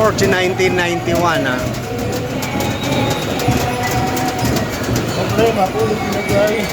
14, 1991 ha. Problema po, pinagay.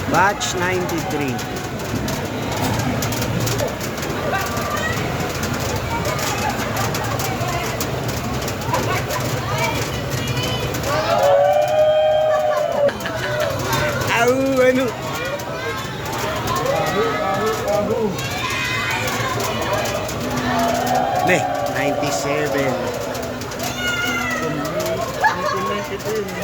Batch 93. Ano? Ne, 97. 1992.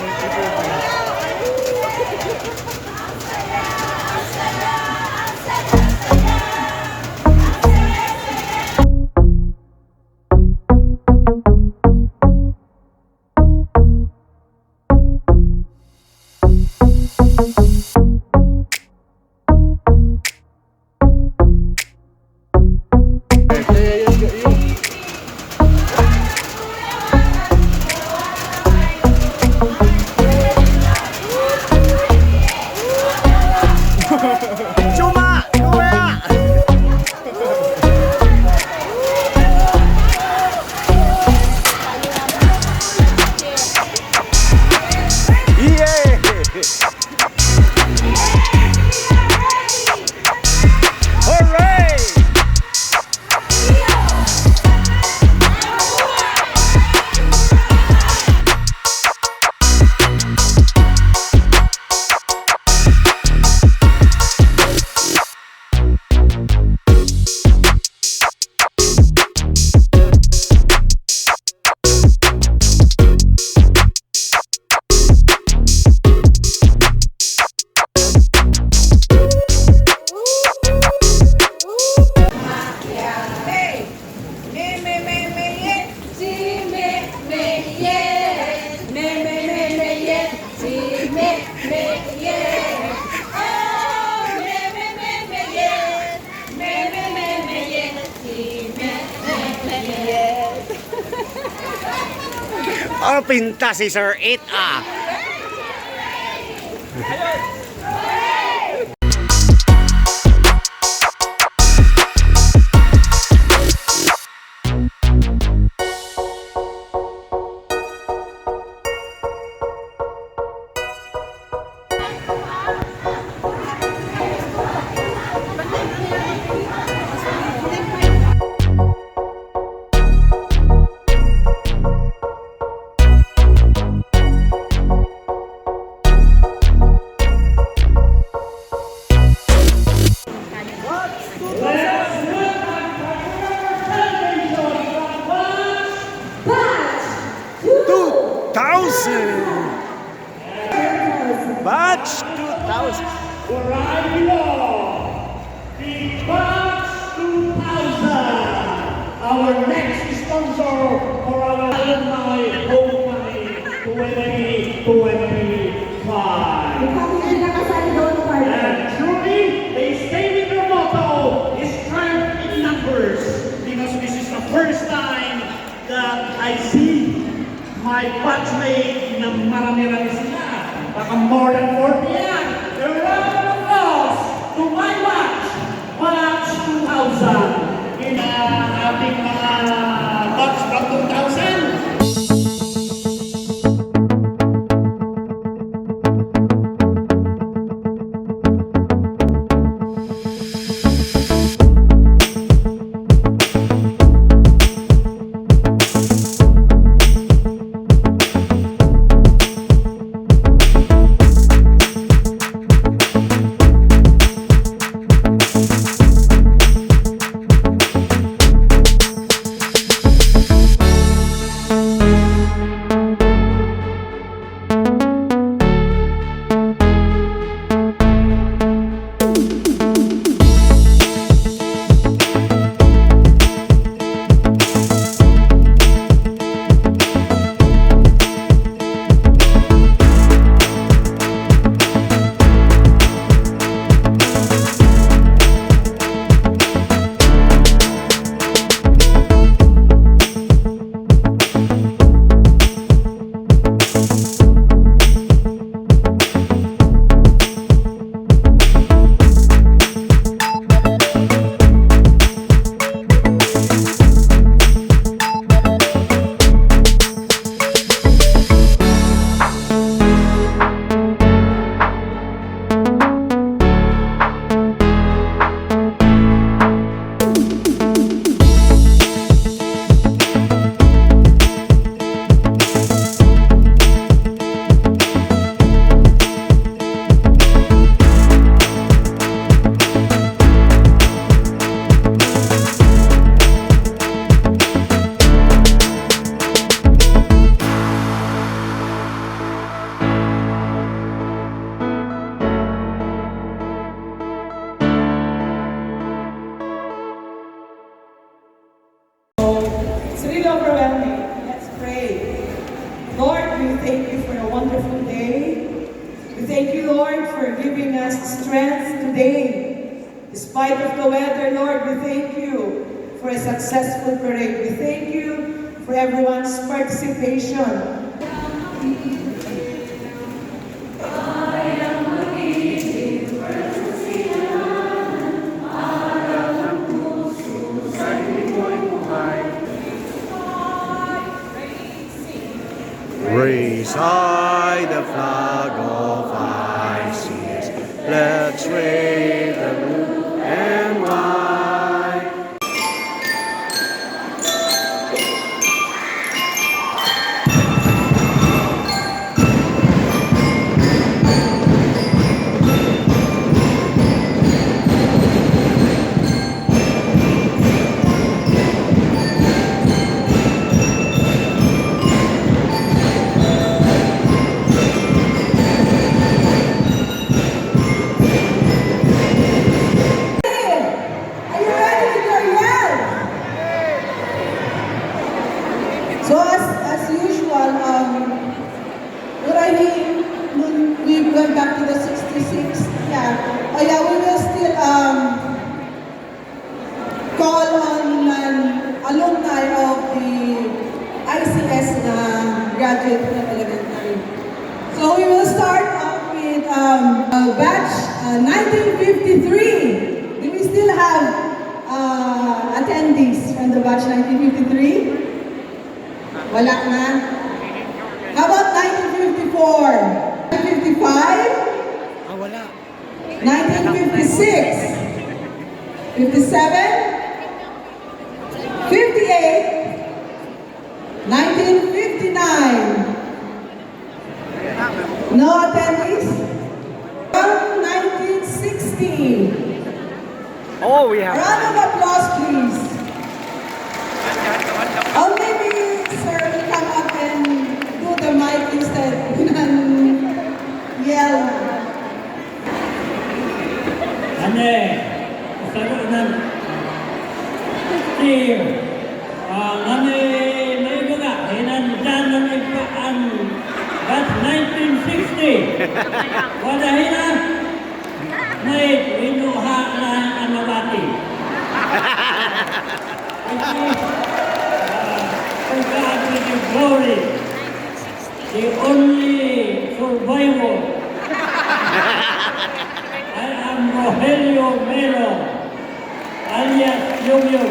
Oh, pinta si Sir 8 ah. Batch 2000. Right below, the Batch 2000. Our next sponsor for our alumni homecoming 2025. And truly, they stay with their motto, strength in numbers. Because this is the first time that I see my batchmate na marami-rami sila. Baka more than 40 yan. A round of applause to my batch. thank you, Lord, for giving us strength today. Despite of the weather, Lord, we thank you for a successful parade. We thank you for everyone's participation. Raise high the flag of Isis. Let's wave the blue and white. Are you ready with your yell? So as usual, what I mean, when we went back to the 66, we will still call on an alumni of the ICS na graduate from elementary. So we will start off with batch 1953. Do we still have attendees from the batch 1953? Wala na. How about 1954? 1955? Ah, wala. 1956? 57? 58? 1959? No attendees? From 1960? Oh, we have. Round of applause, please. Oh, maybe, sir, we come up and do the mic instead. Yell. Ane, sagot ng team. Ane, may mga hinandyan ng ipaan bat 1960. Wadahin na, may inuha na ang mabati. To God be the glory, the only survivor. I am Rogelio Melo, alias Yum Yum,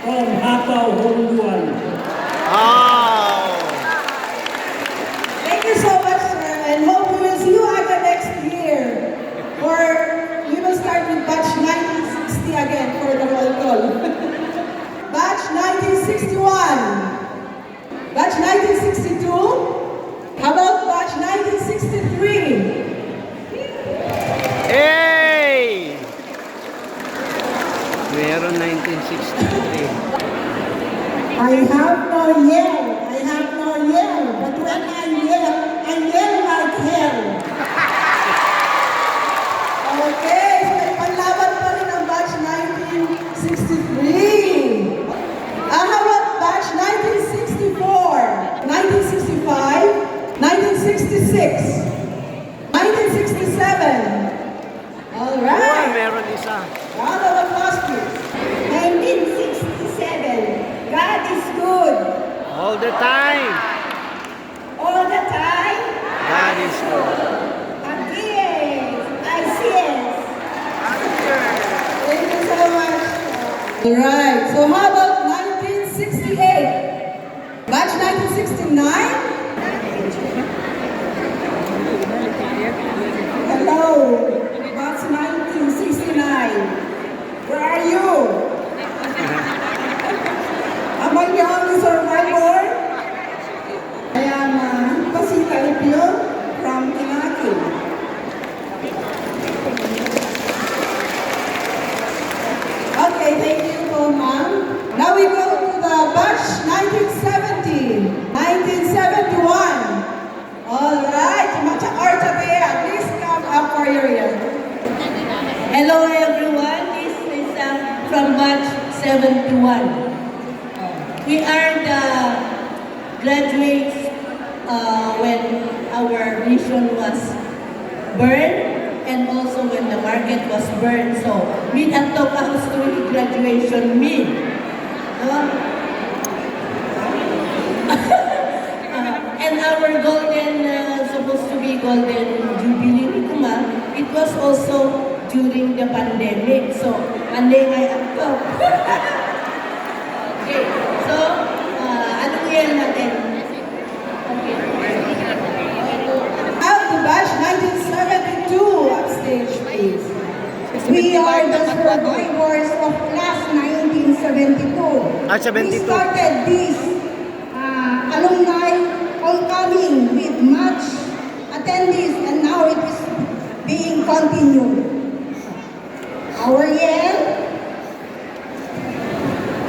from Hataw, Honduran. Oh. Thank you so much, sir, and hope we will see you again next year. Or we will start with batch 1960 again for the roll call. Batch 1961. Batch 1962. How about batch 1963? Hey! Meron 1963. I have no yell. I have no yell. But when I yell like hell. Okay, so may panlaban pa rin ang batch 1963. How about batch 1964, 1965, 1966, 1967. All Oh, right. meron isa. Round of applause, please. 1967. God is good. All the time. All the time. God is good. Again. ICS. Thank you so much. All right. So how about 1968? Batch 1969? Hello. Batch 1969. Where are you? Am I the only survivor? I am Pasita Ipio from Tinaki. Okay, thank you po, ma'am. Now we go to the batch 1970, 1971. All right, Macha Ortabea, please come up for your year. Hello everyone, this is from batch 71. We are the graduates when our mission was burned and also when the market was burned. So, mean at House to graduation mean. No? And our golden, supposed to be golden jubilee ni Kuma, it was also during the pandemic. So, Monday ngay ako. Okay, so, anong year natin? Okay. Out the batch 1972, upstage please. We are the survivors of class 1972. Ah, 72. We started this alumni homecoming with much attendees and now it is being continued. Our year,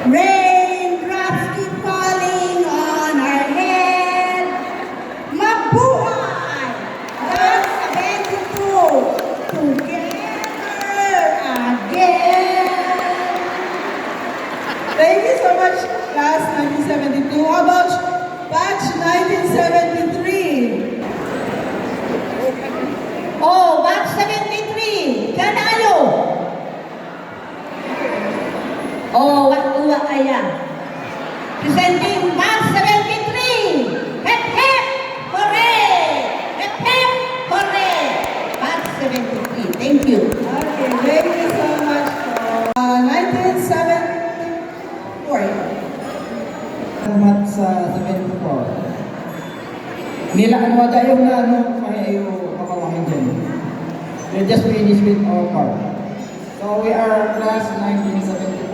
raindrops keep falling on our head. Mabuhay! That's 72. Together again. Thank you so much, class 1972. How about batch 1973? Oh, batch 73, Kanalo! Oh, Watuwa Kaya. Presenting batch 73! Hep hep! Hooray! Hep hep! Hooray! Batch 73, thank you. Okay, thank you so much. 1974. Salamat sa 74. Nilaan mo tayo na ayaw makawahin dyan. We just finished with our part. So we are class 1974.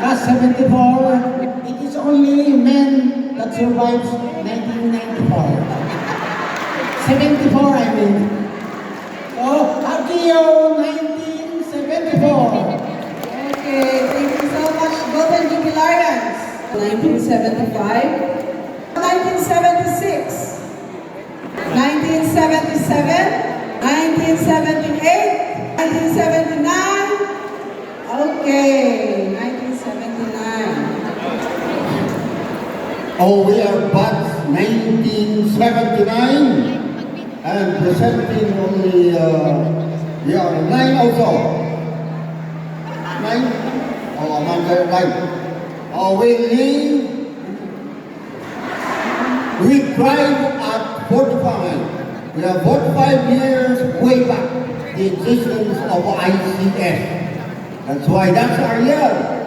Class 74, it is only men that survives 1994. 74 I mean. So, Agio 1974. Okay, thank you so much, Golden Jubilarians. 1975, 1976, 1977, 1978, 1979. Okay, 1979. Oh, we are batch 1979 and presenting only, we are 9 also. 9? Oh, among the 9. Oh, we tried at 45. We have 45 years way back the existence of ICS. That's why that's our year.